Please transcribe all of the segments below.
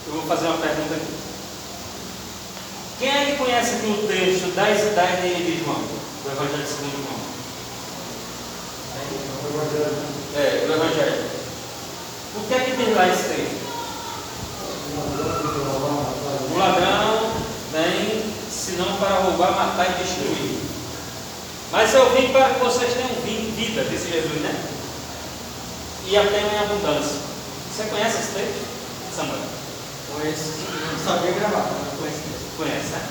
Eu vou fazer uma pergunta aqui. Quem é que conhece aqui o texto 10 e 10 de João? Do Evangelho segundo João? Do Evangelho. O que é que diz lá esse texto? O ladrão vem senão para roubar, matar e destruir. Mas eu vim para que vocês tenham vida, disse Jesus, né? E a tenham em abundância. Você conhece esse texto, Samuel? Conheço, não sabia gravar, mas conheço. Conhece, né?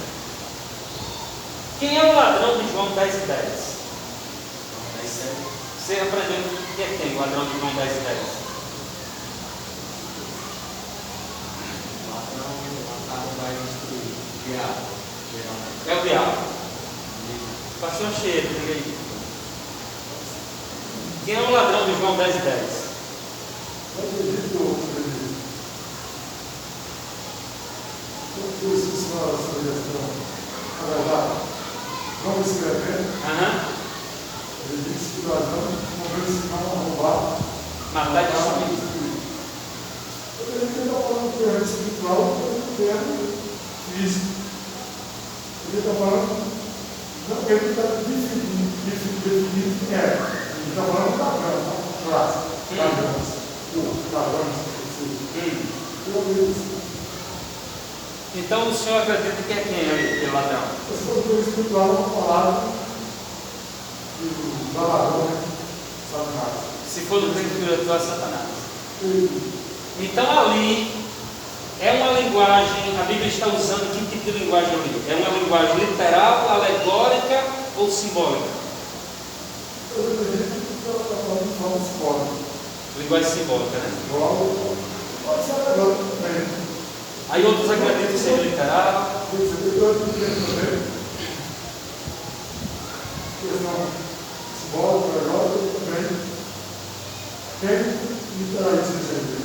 Quem é o ladrão de João 10 e 10? Você aprendeu o que é que tem o ladrão de João 10 e 10? Ladrão vai destruir. Diabo. É o diabo. Pastor Cheiro, diga aí. Quem é o ladrão de João 10 e 10? Eu acredito. Eu fiz uma sugestão. Vamos escrever. Ele disse que o ladrão não veio senão a roubar, Matar e destruir. Eu queria que ele está falando de guerra espiritual e guerra física. Ele está falando, não, ele está definindo quem é. Ele está falando de ladrão, não classe. Então o senhor acredita que é quem é o ladrão? Eu sou do espiritual, uma palavra do ladrão, Satanás. Se for do reino espiritual, é Satanás. Então ali é uma linguagem, a Bíblia está usando que tipo de linguagem ali? É uma linguagem literal, alegórica ou simbólica? Eu acredito que ela está falando de forma simbólica. Linguagem simbólica, né? Pode ser alegórico também. Aí outros acreditam que seja literal. Questão simbólica, alegórica também. Tem literalista sempre.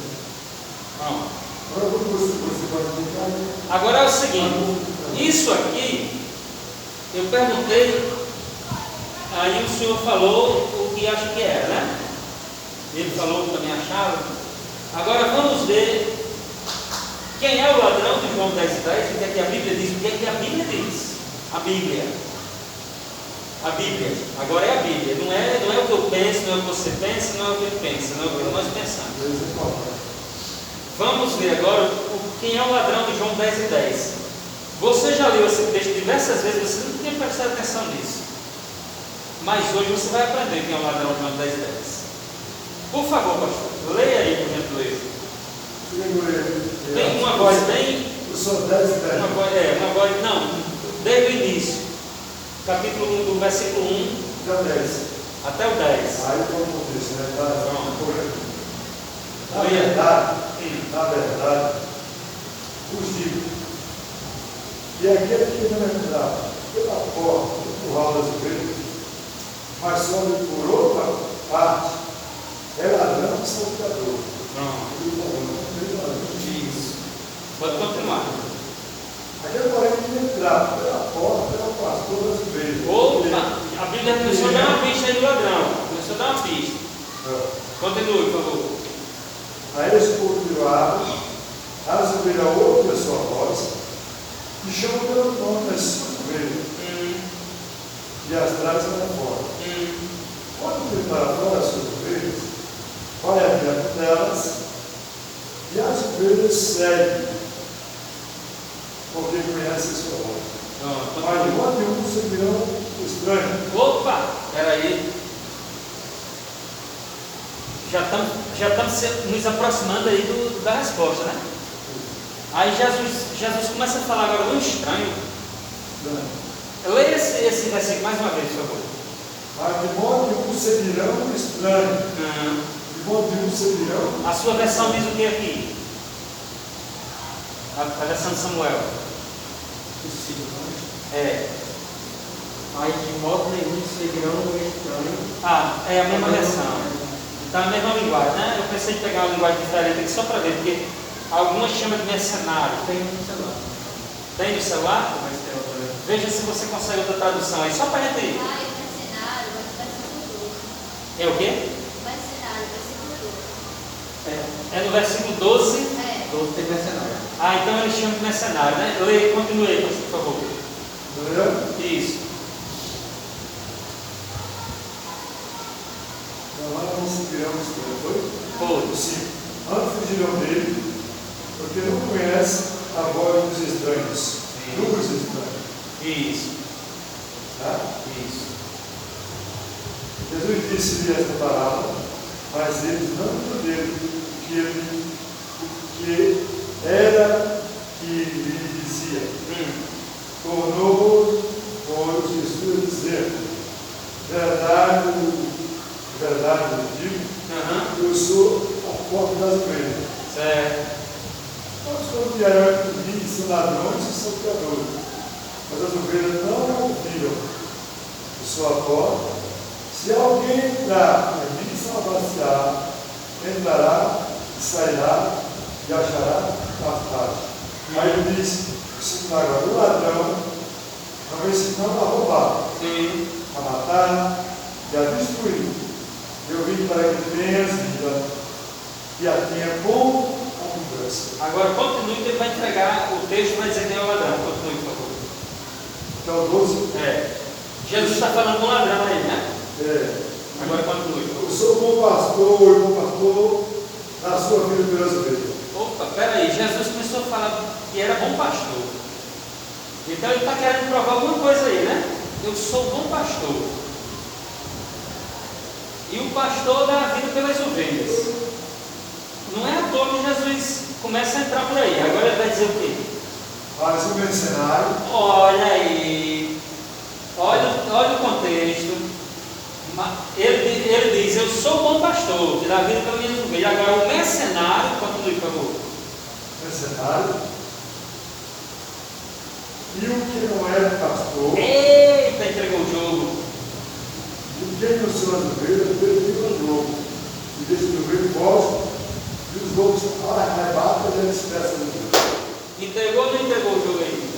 Não. Agora você pode explicar. Agora é o seguinte, isso aqui, eu perguntei, aí o senhor falou o que acha que era, né? Ele falou o que também achava. Agora vamos ver quem é o ladrão de João 10 e 10, o que é que a Bíblia diz, o que é que a Bíblia diz. A Bíblia. A Bíblia. Agora é a Bíblia. Não é o que eu penso, não é o que você pensa, não é o que ele pensa, não é o que nós pensamos. Vamos ver agora quem é o ladrão de João 10 e 10. Você já leu esse texto diversas vezes, você não tinha prestado atenção nisso. Mas hoje você vai aprender quem é o ladrão de João 10 e 10. Por favor, pastor, leia aí, por gentileza. Tem uma voz bem. Eu sou 10 e 10. Uma voz, não, desde o início. Capítulo 1, do versículo 1 até o 10. Até o 10. Aí como disse, né? Na verdade, vos digo que aquele que não entrar pela porta do curral das ovelhas, mas sobe por outra parte, é ladrão e salteador. Isso. Pode continuar. Aquele porém que entrar pela porta é o pastor das ovelhas. Opa, a Bíblia começou a dar uma pista aí do ladrão. Começou a dar uma pista. Continue, por favor. A esse povo virou árvore, as ovelhas ouvem a sua voz e chamam pelo nome as suas ovelhas e as trazem para fora. Quando vem para fora as suas ovelhas, vai adiante delas e as ovelhas seguem, porque conhecem a sua voz. Mas de modo nenhum seguirão estranho. Opa, peraí. Já estamos nos aproximando aí da resposta, né? Aí Jesus começa a falar agora do estranho. Leia esse versículo mais uma vez, por favor. Mas de modo nenhum seguirão estranho. De modo nenhum seguirão. A sua versão diz o que aqui? A versão de Samuel. Mas de modo nenhum seguirão o estranho. É a mesma versão. Está a mesma linguagem, né? Eu pensei em pegar uma linguagem diferente aqui só para ver, porque algumas chamam de mercenário. Tem no celular. Tem no celular? Veja se você consegue outra tradução aí, só para a gente ir. Mercenário, versículo 12. É o quê? Mercenário, versículo 12. É no versículo 12. 12 tem mercenário. Ah, então eles chamam de mercenário, né? Leia, continue aí, por favor. Entendeu? Isso. Então lá não seguiremos, foi? Foi. Sim. Antes fugirão dele, porque não conhece a voz dos estranhos. Sim. Dos estranhos. Isso. Tá? Isso. Jesus disse-lhe esta palavra, mas eles não entenderam que era que lhe dizia. Tornou, pois, Jesus dizendo: verdade, verdade, eu digo, eu sou a porta das ovelhas. Certo. Todos quando vieram a mim são ladrões e salteadores, mas as ovelhas não ouviram. Eu sou a porta. Se alguém entrar em mim salvar-se-á, entrará e sairá e achará pastagem. Aí ele diz: agora, o ladrão não vem senão a roubar, Sim. a matar e a destruir. Eu vim para que tenhas vida e a tenha com abundância. Agora continue, que ele vai entregar o texto, vai dizer quem é o ladrão. Continue, por favor. Então, 12. Jesus está falando com o ladrão aí, né? Agora continue. Eu sou bom pastor na sua vida pelas ovelhas. Opa, peraí, Jesus começou a falar que era bom pastor. Então ele está querendo provar alguma coisa aí, né? Eu sou bom pastor. E o pastor dá a vida pelas ovelhas. Não é à toa que Jesus começa a entrar por aí. Agora ele vai dizer o quê? Faz um mercenário. Olha aí. Olha o contexto. Ele diz: eu sou bom pastor, que dá a vida pelas minhas ovelhas. Agora o mercenário, continue, por favor. Mercenário. E o que não é pastor, Eita, entregou o jogo. e quem não são as ovelhas, ele o lobo. E deixa o ovelho foge, e os lobos arrebatam e ele expressa no jogo. Entregou ou não entregou o jogo aí?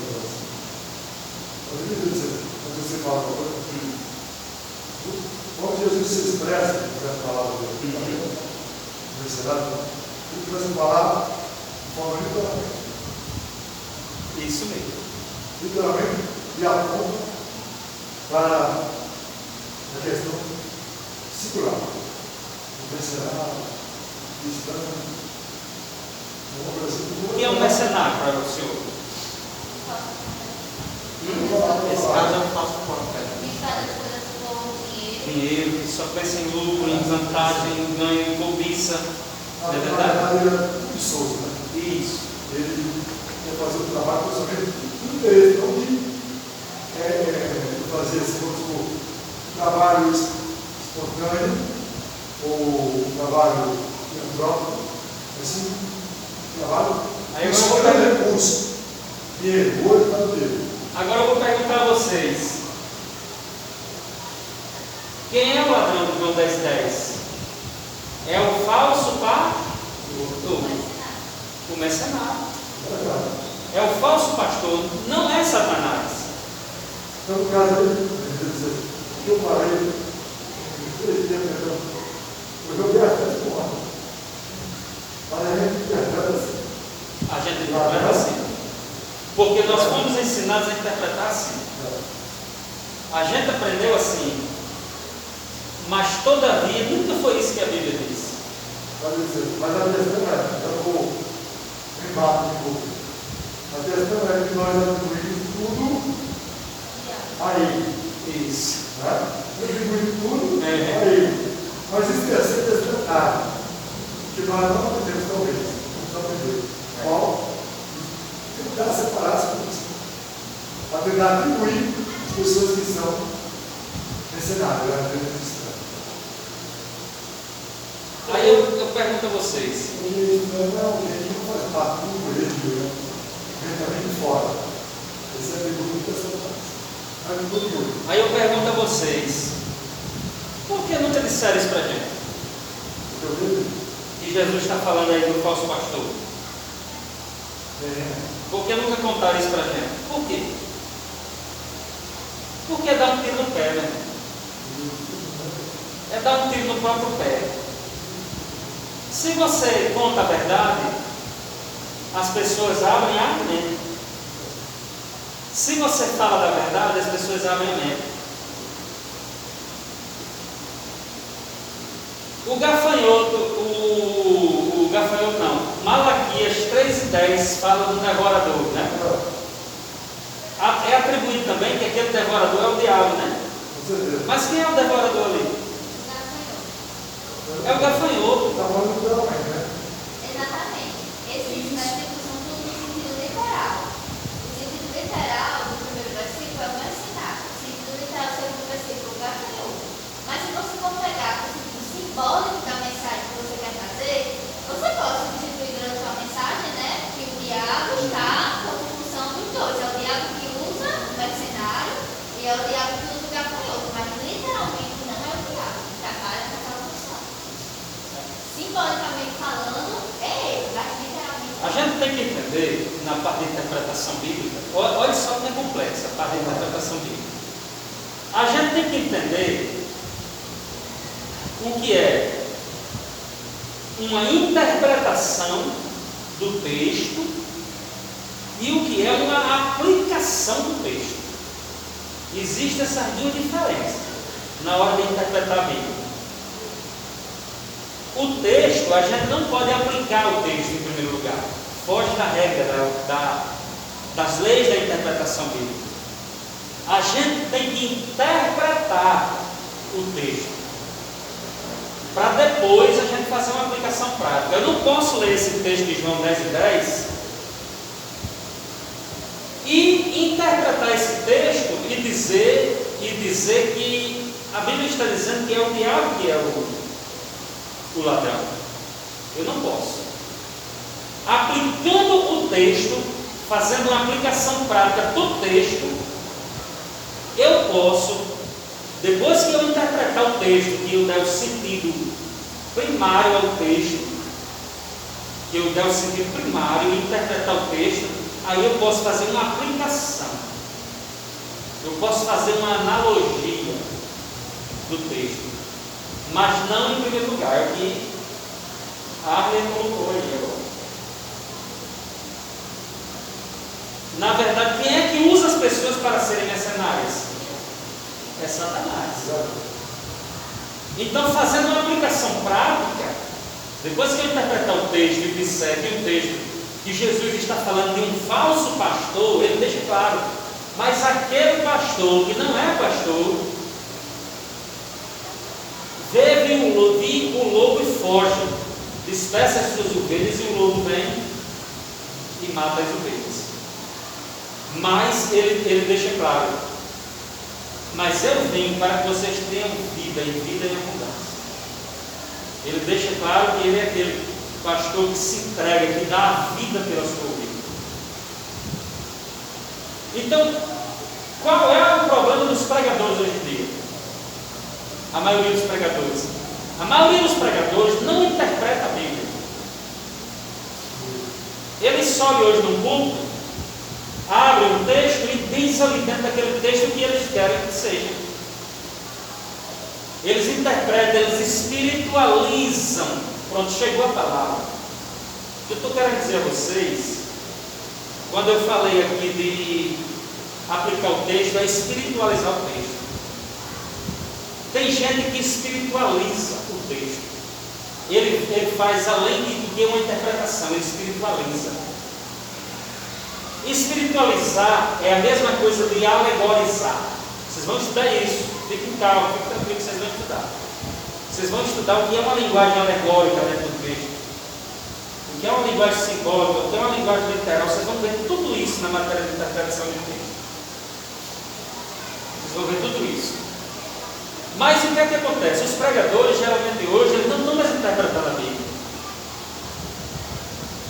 Quando você fala uma coisa, quando Jesus se expressa nessa palavra dele, mercenário, ele começa a falar de forma literalmente. Isso mesmo. Literalmente, e aponta para a questão secular. O mercenário, o estranho, uma coisa assim. O que é um mercenário para o senhor? Esse caso é um falso profeta. Quem faz as coisas por dinheiro. Dinheiro, que só pensa em lucro, em vantagem, em ganho, em cobiça. Não é verdade? Ele era muito solto, né? Isso. Ele ia fazer o trabalho principalmente do interesse, não de fazer esse trabalho espontâneo ou trabalho filantrópico, assim, trabalho Aí eu só vou para perguntar- recurso, dinheiro, ouro para dele. Agora eu vou perguntar a vocês: quem é o ladrão de João 10:10? É o falso pastor? O mercenário. É o falso pastor, não é Satanás. Então, no caso aí, o que eu falei, eu joguei a festa com ela. Mas a gente interpreta assim. A gente interpreta assim. Porque nós fomos ensinados a interpretar assim. A gente aprendeu assim. Mas todavia, nunca foi isso que a Bíblia diz. Mas a questão é, eu vou embate um pouco. A questão é que nós atribuímos tudo a ele. Isso. Né? Atribuímos tudo É. a ele. Mas esquecendo esse detalhe, que nós não aprendemos talvez. Não aprendemos. Qual? Tentar separar as coisas. Para tentar atribuir as pessoas que são mercenários, cristãs. Aí eu pergunto a vocês: Ele não é alguém que não faz parte do coletivo, né? Vem também de fora. Esse é muito interessante. Mas não todo mundo. Aí eu pergunto a vocês: por que nunca disseram isso para a gente? Eu vejo. Que Jesus está falando aí do falso pastor? Por que nunca contaram isso para a gente? Por quê? Porque é dar um tiro no pé, né? É dar um tiro no próprio pé. Se você conta a verdade, as pessoas abrem a mente. Se você fala da verdade, as pessoas abrem a mente. O gafanhoto não. Malaquias 3:10 fala do devorador, né? É atribuído também que aquele devorador é o diabo, né? Mas quem é o devorador ali? É o gafanhoto. Está falando do homem, né? Exatamente. Esses versículos são tudo no sentido literal. O sentido literal do primeiro versículo é o mercenário. O sentido literal do segundo versículo é o gafanhoto. Mas se você for pegar o sentido simbólico da mensagem que você quer fazer, você pode substituir durante a mensagem, né? Que o diabo está como função dos dois. É o diabo que usa o mercenário e é o diabo que usa o gafanhoto. Mas literalmente não é o diabo que trabalha naquela função. Simbolicamente falando, é ele, mas literalmente. A gente tem que entender, na parte de interpretação bíblica, olha só como é complexa a parte de interpretação bíblica. A gente tem que entender o que é uma interpretação do texto e o que é uma aplicação do texto. Existem essas duas diferenças na hora de interpretar a Bíblia. O texto, a gente não pode aplicar o texto em primeiro lugar. Foge da regra, das leis da interpretação bíblica. A gente tem que interpretar o texto, para depois a gente fazer uma aplicação prática. Eu não posso ler esse texto de João 10:10 e interpretar esse texto e dizer que a Bíblia está dizendo que é o diabo que é o ladrão. Eu não posso. Aplicando o texto, fazendo uma aplicação prática do texto, eu posso, depois que eu interpretar o texto, que eu der o sentido primário ao texto, que eu der o sentido primário e interpretar o texto, aí eu posso fazer uma aplicação. Eu posso fazer uma analogia do texto, mas não em primeiro lugar, é o que a Arlen colocou aí agora. Na verdade, quem é que usa as pessoas para serem mercenárias? É Satanás. Então, fazendo uma aplicação prática, depois que eu interpretar o texto e disser que o texto que Jesus está falando de um falso pastor, ele deixa claro, mas aquele pastor que não é pastor, vê o lobo e foge, dispersa as suas ovelhas e o lobo vem e mata as ovelhas. Mas ele deixa claro, mas eu vim para que vocês tenham vida e vida em abundância. Ele deixa claro que ele é aquele pastor que se entrega, que dá a vida pela sua ovelha. Então, qual é o problema dos pregadores hoje em dia? A maioria dos pregadores. A maioria dos pregadores não interpreta a Bíblia. Eles sobem hoje no púlpito, abrem um texto e diz ali dentro daquele texto o que eles querem que seja. Eles interpretam, eles espiritualizam. Pronto, chegou a palavra. O que eu estou querendo dizer a vocês, quando eu falei aqui de aplicar o texto, é espiritualizar o texto. Tem gente que espiritualiza o texto. Ele faz além de que uma interpretação, ele espiritualiza. Espiritualizar é a mesma coisa de alegorizar. Vocês vão estudar isso. Fiquem calma, fiquem tranquilos que vocês vão estudar. Vocês vão estudar o que é uma linguagem alegórica dentro do texto, o que é uma linguagem simbólica, o que é uma linguagem literal. Vocês vão ver tudo isso na matéria de interpretação de texto. Vocês vão ver tudo isso. Mas o que é que acontece? Os pregadores, geralmente hoje, eles não estão mais interpretando a Bíblia.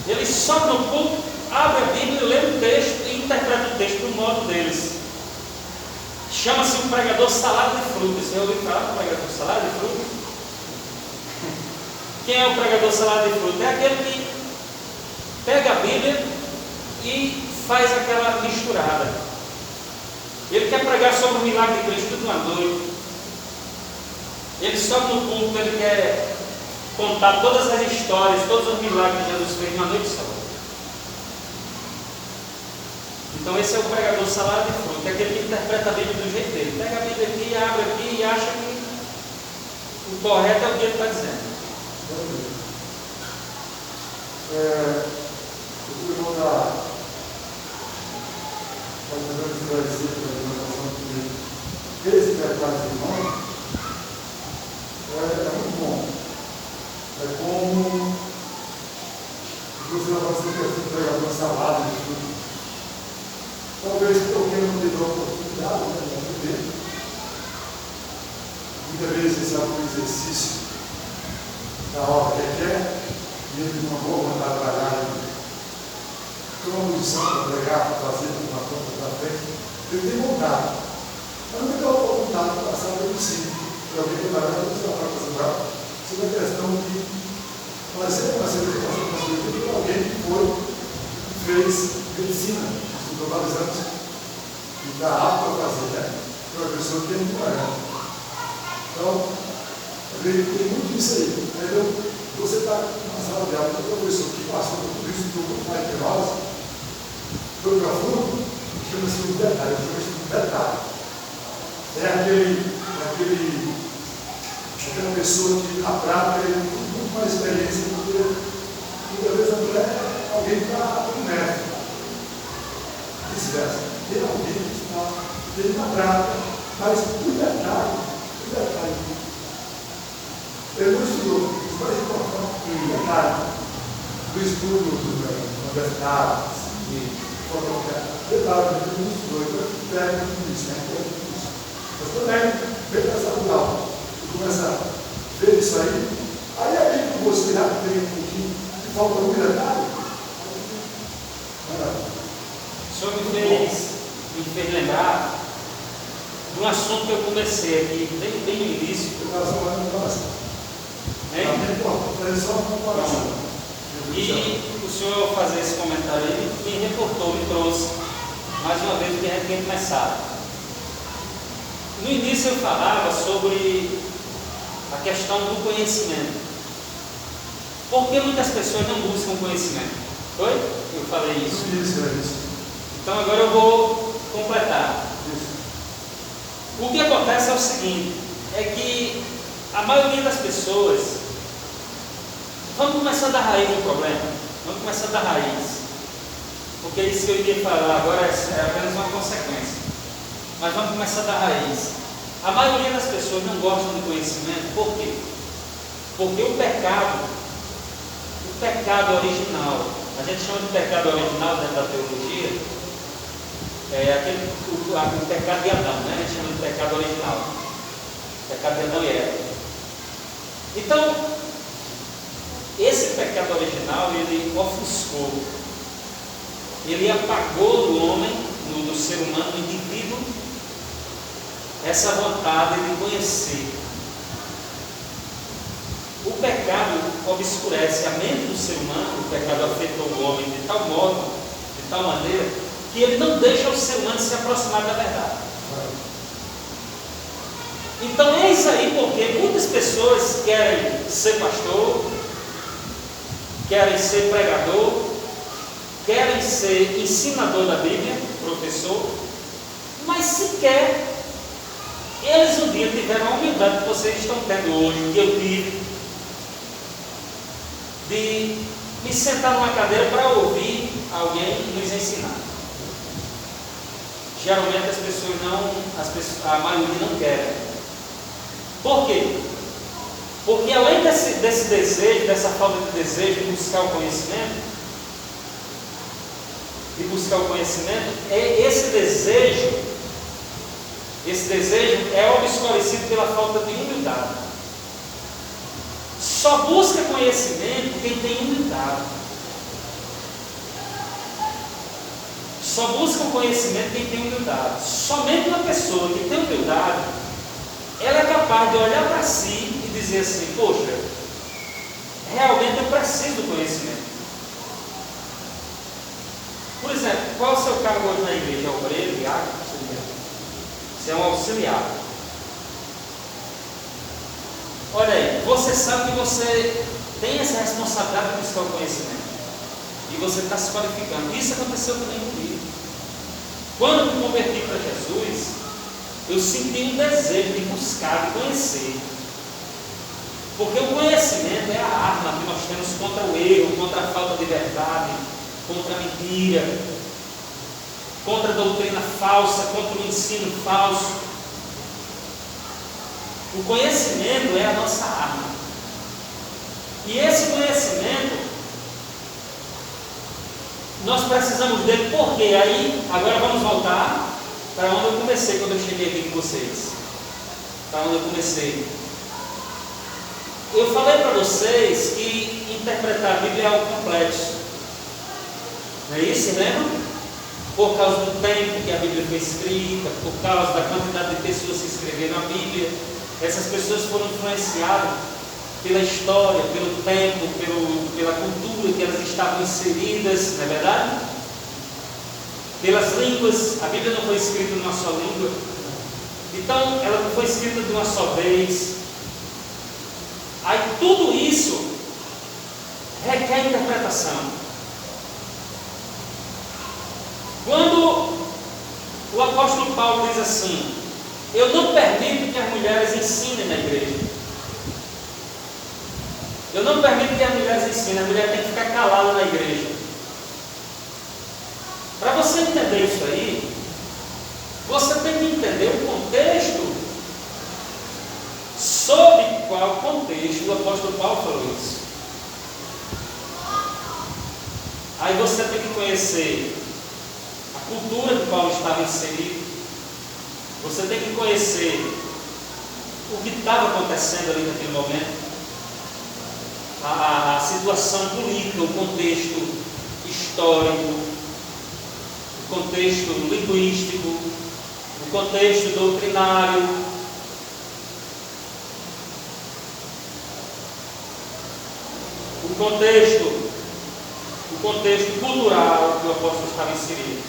Eles só no púlpito abrem a Bíblia, lêem o texto e interpretam o texto do modo deles. Chama-se um pregador salada de frutas. Você já ouviu falar do pregador salada de frutas? Quem é o pregador salada de frutas? É aquele que pega a Bíblia e faz aquela misturada. Ele quer pregar sobre o milagre de Cristo tudo uma noite. Ele sobe no púlpito, ele quer contar todas as histórias, todos os milagres que Jesus fez uma noite só. Então esse é o pregador salada de fruta, é aquele que interpreta a Bíblia do jeito dele. Pega a Bíblia aqui, abre aqui e acha que o correto é o que ele está dizendo. Eu vou dar mais ou menos esclarecer para a informação que esse tratado de irmão é muito bom. É como você não vai ser pregador salada de tudo. Talvez alguém não teve a oportunidade de aprender. Muitas vezes esse é um exercício da obra que quer, e ele não vou mandar trabalhar com uma posição para pregar, para fazer uma coisa para frente. Ele tem vontade. Mas não tem vontade de passar pelo ensino. E alguém tem trabalhado com essa parte sobre a questão de fazer uma certificação de alguém que fez medicina, estudou vários anos, e está apto a fazer, né? Para a pessoa que tem muito trabalhado. Então, tem muito disso aí. Entendeu? Você está numa sala de aula, tem um professor que passou por tudo isso, tudo muito mais que nós, foi para fundo, chama-se um detalhe, É aquela pessoa que na prática tem muito mais experiência do que muitas vezes a mulher é alguém para um médico. Vice-versa. Tem alguém que está na prática, mas o detalhe. Ele não estudou, isso mais importante, o detalhe do estudo do universitário, detalhe, ele não estudou, então pega tudo isso, né? Mas também, vem para essa aula e começa a ver isso aí é que você já tem um pouquinho de falta de detalhe. O senhor me fez lembrar de um assunto que eu comecei aqui, bem no início. E o senhor fazer esse comentário aí me reportou, me trouxe mais uma vez o que a gente tinha começado. No início eu falava sobre a questão do conhecimento. Por que muitas pessoas não buscam conhecimento? Foi? Eu falei isso. Isso. Então agora eu vou completar. O que acontece é o seguinte, é que a maioria das pessoas, vamos começar da raiz do problema, vamos começar da raiz, porque isso que eu iria falar agora é apenas uma consequência, mas vamos começar da raiz. A maioria das pessoas não gostam de conhecimento, por quê? Porque o pecado original, a gente chama de pecado original dentro da teologia, o pecado de Adão, né? A gente chama de pecado original, pecado de Adão e Eva. Então, esse pecado original, ele ofuscou, ele apagou do homem, do ser humano, do indivíduo, essa vontade de conhecer. O pecado obscurece a mente do ser humano, o pecado afetou o homem de tal modo, de tal maneira, que ele não deixa o ser humano se aproximar da verdade. Então é isso aí, porque muitas pessoas querem ser pastor, querem ser pregador, querem ser ensinador da Bíblia, professor, mas sequer eles um dia tiveram a humildade que vocês estão tendo hoje, que eu tive, de me sentar numa cadeira para ouvir alguém nos ensinar. Geralmente as pessoas não, a maioria não querem. Por quê? Porque além desse desejo, dessa falta de desejo de buscar o conhecimento, esse desejo é obscurecido pela falta de humildade. Só busca conhecimento quem tem humildade. Só busca o conhecimento quem tem humildade. Somente uma pessoa que tem humildade, ela é capaz de olhar para si e dizer assim: poxa, realmente eu preciso do conhecimento. Por exemplo, qual é o seu cargo hoje na igreja? É obreiro, diácono, auxiliar? Você é um auxiliar. Olha aí, você sabe que você tem essa responsabilidade de buscar o conhecimento. E você está se qualificando. Isso aconteceu também comigo. Quando eu me converti para Jesus, eu senti um desejo de buscar, de conhecer. Porque o conhecimento é a arma que nós temos contra o erro, contra a falta de verdade, contra a mentira, contra a doutrina falsa, contra o ensino falso. O conhecimento é a nossa arma. E esse conhecimento, nós precisamos dele, porque aí, agora vamos voltar para onde eu comecei quando eu cheguei aqui com vocês. Para onde eu comecei. Eu falei para vocês que interpretar a Bíblia é algo complexo. Não é isso, lembra? Por causa do tempo que a Bíblia foi escrita, por causa da quantidade de pessoas que escreveram a Bíblia. Essas pessoas foram influenciadas pela história, pelo tempo, pela cultura que elas estavam inseridas, não é verdade? Pelas línguas. A Bíblia não foi escrita numa só língua. Então, ela não foi escrita de uma só vez. Aí tudo isso requer interpretação. Quando o apóstolo Paulo diz assim: eu não permito que as mulheres ensinem na igreja. Eu não permito que as mulheres ensinem. A mulher tem que ficar calada na igreja. Para você entender isso aí, você tem que entender o contexto. Sob qual contexto o apóstolo Paulo falou isso? Aí você tem que conhecer a cultura que Paulo estava inserido. Você tem que conhecer o que estava acontecendo ali naquele momento, a situação política, o contexto histórico, o contexto linguístico, o contexto doutrinário. O contexto cultural que o apóstolo estava inserido.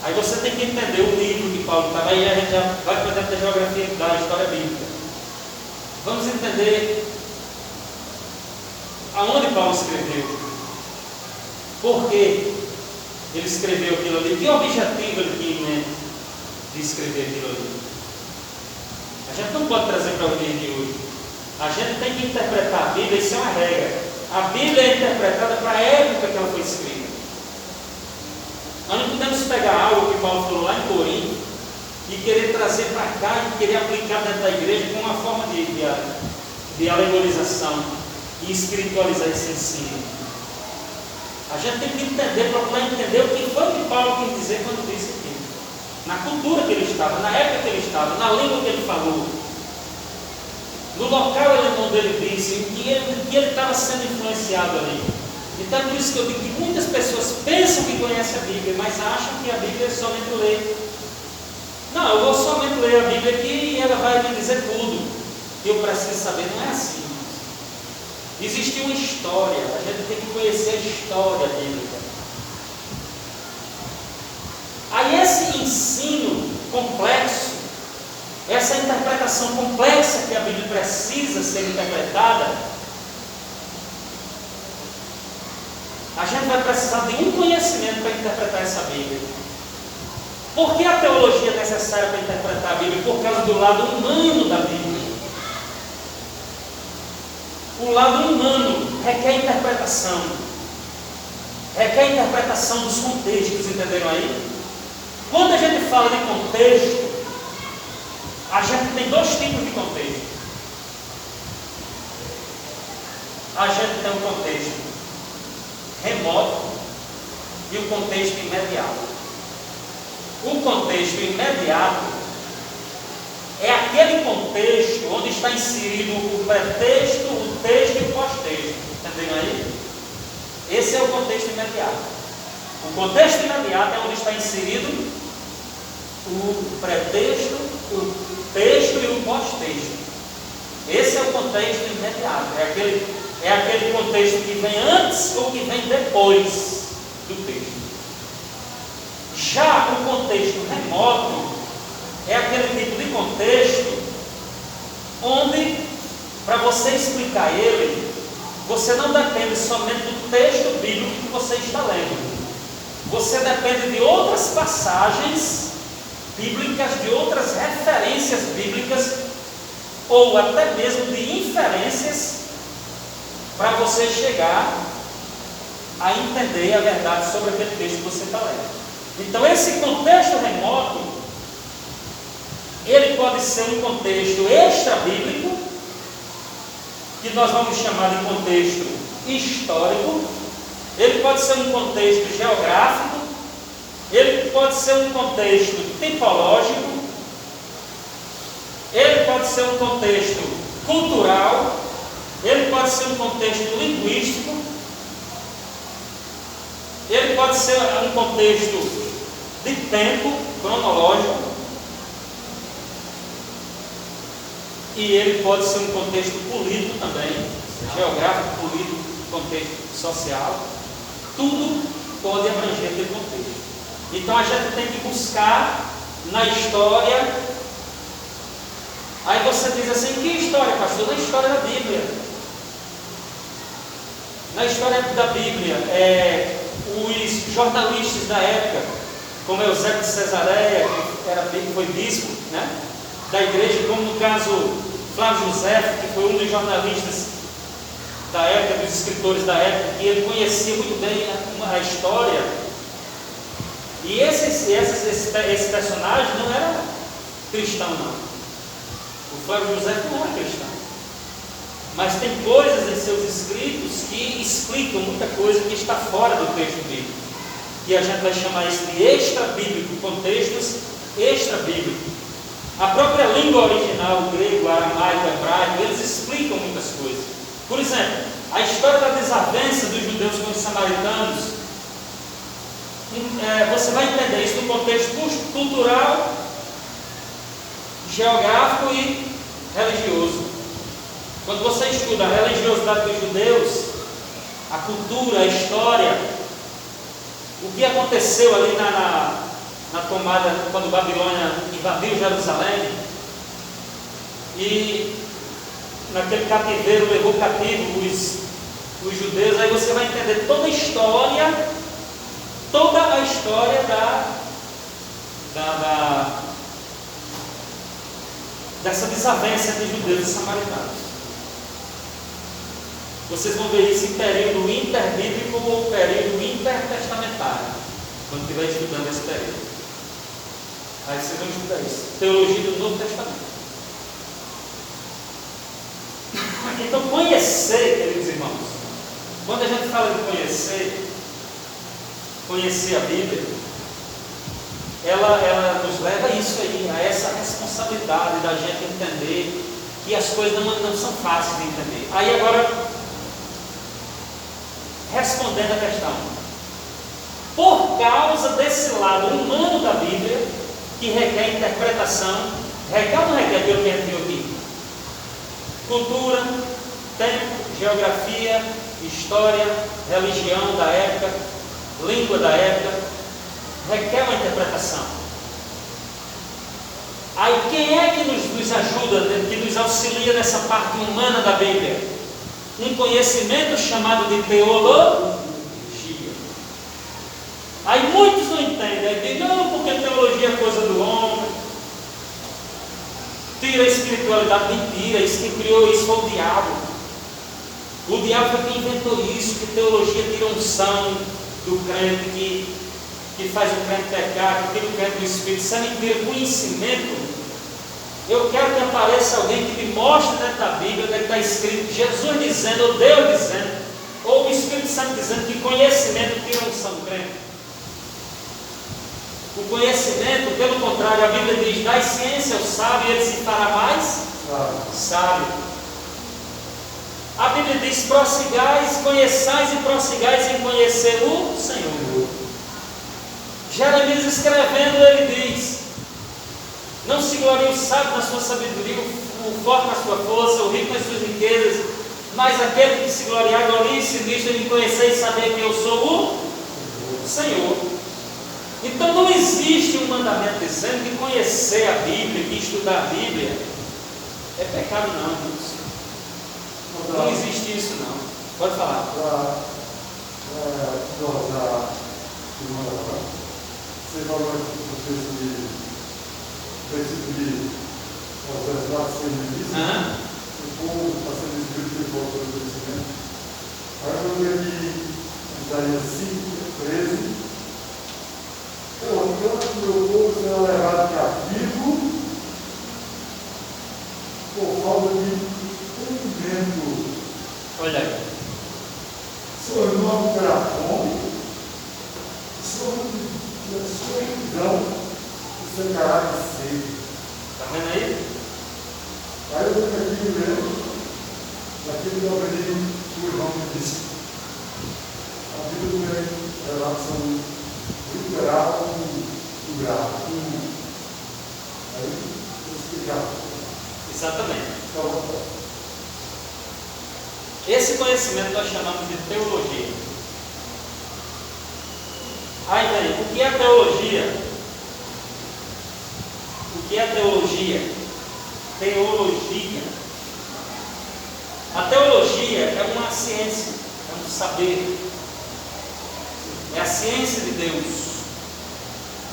Aí você tem que entender o livro que Paulo estava. Aí a gente já vai para dentro da geografia, da história bíblica. Vamos entender aonde Paulo escreveu, por que ele escreveu aquilo ali, que objetivo ele tinha em mente de escrever aquilo ali. A gente não pode trazer para o dia de hoje. A gente tem que interpretar a Bíblia, isso é uma regra. A Bíblia é interpretada para a época que ela foi escrita. Nós não podemos pegar algo que Paulo falou lá em Corinto e querer trazer para cá e querer aplicar dentro da igreja como uma forma de alegorização e espiritualizar esse ensino. A gente tem que entender, procurar entender o que foi que Paulo quis dizer quando disse aquilo. Na cultura que ele estava, na época que ele estava, na língua que ele falou, no local onde ele disse, em que ele estava sendo influenciado ali. Então é por isso que eu digo que muitas pessoas pensam que conhecem a Bíblia, mas acham que a Bíblia é somente ler. Não, eu vou somente ler a Bíblia aqui e ela vai me dizer tudo que eu preciso saber. Não é assim. Existe uma história, a gente tem que conhecer a história bíblica. Aí esse ensino complexo, essa interpretação complexa que a Bíblia precisa ser interpretada, a gente vai precisar de um conhecimento para interpretar essa Bíblia. Por que a teologia é necessária para interpretar a Bíblia? Por causa do lado humano da Bíblia. O lado humano requer interpretação. Requer interpretação dos contextos, entenderam aí? Quando a gente fala de contexto, a gente tem dois tipos de contexto. A gente tem um contexto remoto e um contexto imediato. O contexto imediato é aquele contexto onde está inserido o pretexto, o texto e o pós-texto. Entendem aí? Esse é o contexto imediato. O contexto imediato é onde está inserido o pretexto, o texto e o pós-texto. Esse é o contexto imediato. É aquele contexto que vem antes ou que vem depois do texto. Já o contexto remoto é aquele tipo de contexto onde, para você explicar ele, você não depende somente do texto bíblico que você está lendo. você depende de outras passagens bíblicas, de outras referências bíblicas, ou até mesmo de inferências, para você chegar a entender a verdade sobre aquele texto que você está lendo. Então, esse contexto remoto, ele pode ser um contexto extra-bíblico, que nós vamos chamar de contexto histórico. Ele pode ser um contexto geográfico, ele pode ser um contexto tipológico, ele pode ser um contexto cultural, ele pode ser um contexto linguístico, ele pode ser um contexto de tempo cronológico, e ele pode ser um contexto político também, geográfico, político, contexto social. Tudo pode abranger aquele contexto. Então a gente tem que buscar na história. Aí você diz assim: que história, pastor? Na história da Bíblia. Na história da Bíblia, os jornalistas da época, como Eusébio de Cesareia, que foi bispo, né, da igreja, como no caso Flávio José, que foi um dos jornalistas da época, dos escritores da época, que ele conhecia muito bem a história. E esse personagem não era cristão, não. O Flávio José não era cristão. Mas tem coisas em seus escritos que explicam muita coisa que está fora do texto bíblico. E a gente vai chamar isso de extra-bíblico, contextos extra-bíblicos. A própria língua original, o grego, o aramaico, o hebraico, eles explicam muitas coisas. Por exemplo, a história da desavença dos judeus com os samaritanos, você vai entender isso no contexto cultural, geográfico e religioso. Quando você estuda a religiosidade dos judeus, a cultura, a história, o que aconteceu ali na tomada, quando Babilônia invadiu Jerusalém, e naquele cativeiro levou cativo os judeus, aí você vai entender toda a história dessa desavença entre judeus e samaritanos. Vocês vão ver isso em período interbíblico ou período intertestamentário, quando estiver estudando esse período. Aí vocês vão estudar isso. Teologia do Novo Testamento. Então, conhecer, queridos irmãos, quando a gente fala de conhecer a Bíblia, ela nos leva a isso aí, a essa responsabilidade da gente entender que as coisas não são fáceis de entender. Aí agora, respondendo a questão, por causa desse lado humano da Bíblia, que requer interpretação, requer ou não requer pelo que a gente viu aqui? Cultura, tempo, geografia, história, religião da época, língua da época, requer uma interpretação. Aí quem é que nos ajuda, que nos auxilia nessa parte humana da Bíblia? Um conhecimento chamado de teologia. Aí muitos não entendem, aí dizem: não, porque teologia é coisa do homem, tira a espiritualidade. Mentira, isso que criou isso foi o diabo. O diabo foi quem inventou isso, que teologia tira a unção do crente, que faz o crente pecar, que tira o crente do Espírito. Isso é mentira. Conhecimento, eu quero que apareça alguém que me mostre dentro da Bíblia onde está escrito Jesus dizendo, ou Deus dizendo, ou o Espírito Santo dizendo que conhecimento tira a unção do crente. O conhecimento, pelo contrário, a Bíblia diz: dai ciência ao sábio e ele se fará mais sábio. A Bíblia diz: prossigais, conheçais e prossigais em conhecer o Senhor. Jeremias escrevendo, ele diz: não se glorie o sábio na sua sabedoria, o forte na sua força, o rico nas suas riquezas, mas aquele que se gloriar, glorie-se nisto, em conhecer e saber que eu sou o Senhor. Então não existe um mandamento dizendo que conhecer a Bíblia, que estudar a Bíblia é pecado, não, irmãos. Não existe isso, não. Pode falar. Nós Você falou do princípio de as relações feministas, o povo está sendo escrito de volta do conhecimento. Aí eu vi aqui, Isaías 5, 13. Portanto, meu povo será levado cativo por falta de entendimento. Olha aí. Sua irmã terá fome, sua multidão secará de sede. Está vendo aí? Aí eu venho aqui vendo, naquilo que eu aprendi, o irmão me disse. A vida do bem é relação literal com grau. Aí, vou explicar. Exatamente. Então, Esse conhecimento nós chamamos de teologia. Aí daí, o que é teologia? O que é teologia? Teologia. A teologia é uma ciência, é um saber. É a ciência de Deus.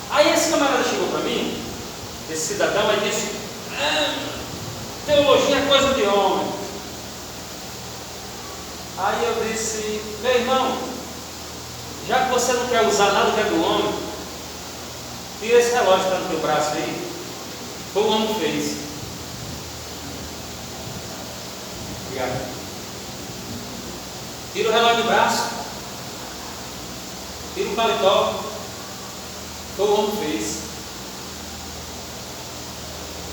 Aí esse camarada chegou para mim, esse cidadão, e disse: teologia é coisa de homem. Aí eu disse: meu irmão, já que você não quer usar nada que é do homem, tira esse relógio que está no teu braço aí. Foi o homem que fez. Obrigado. Tira o relógio do braço. Tira o paletó. Foi o homem que fez.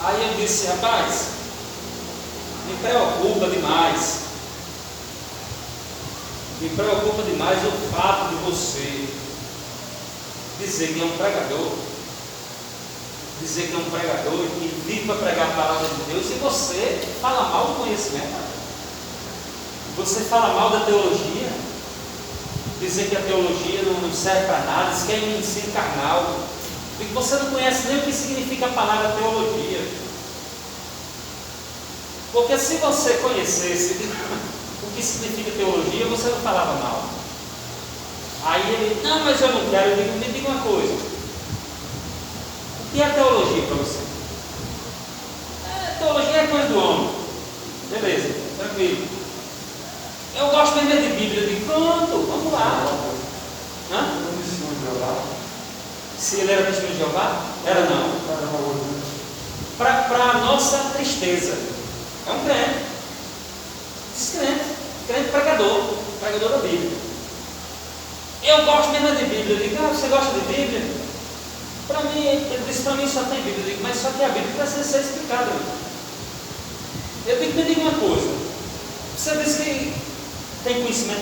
Aí eu disse: rapaz, me preocupa demais. Me preocupa demais o fato de você dizer que é um pregador, dizer que é um pregador e que vive para pregar a palavra de Deus, e você fala mal do conhecimento, você fala mal da teologia, dizer que a teologia não serve para nada, diz que é um ensino carnal, e que você não conhece nem o que significa a palavra teologia. Porque se você conhecesse o que significa teologia, você não falava mal. Aí ele: não, mas eu não quero. Eu digo: me diga uma coisa, o que é teologia para você? Teologia é coisa do homem. Beleza, tranquilo. Eu gosto mesmo de Bíblia. Eu digo: pronto, vamos lá. Se ele era testemunho de Jeová? Era não. Para a nossa tristeza, é um crente, descrente, crente pregador da Bíblia. Eu gosto mesmo de Bíblia. Eu digo: você gosta de Bíblia? Para mim, ele disse: para mim só tem Bíblia. Eu digo: mas só que a Bíblia precisa ser explicada. Eu digo: me diga uma coisa, você disse que tem conhecimento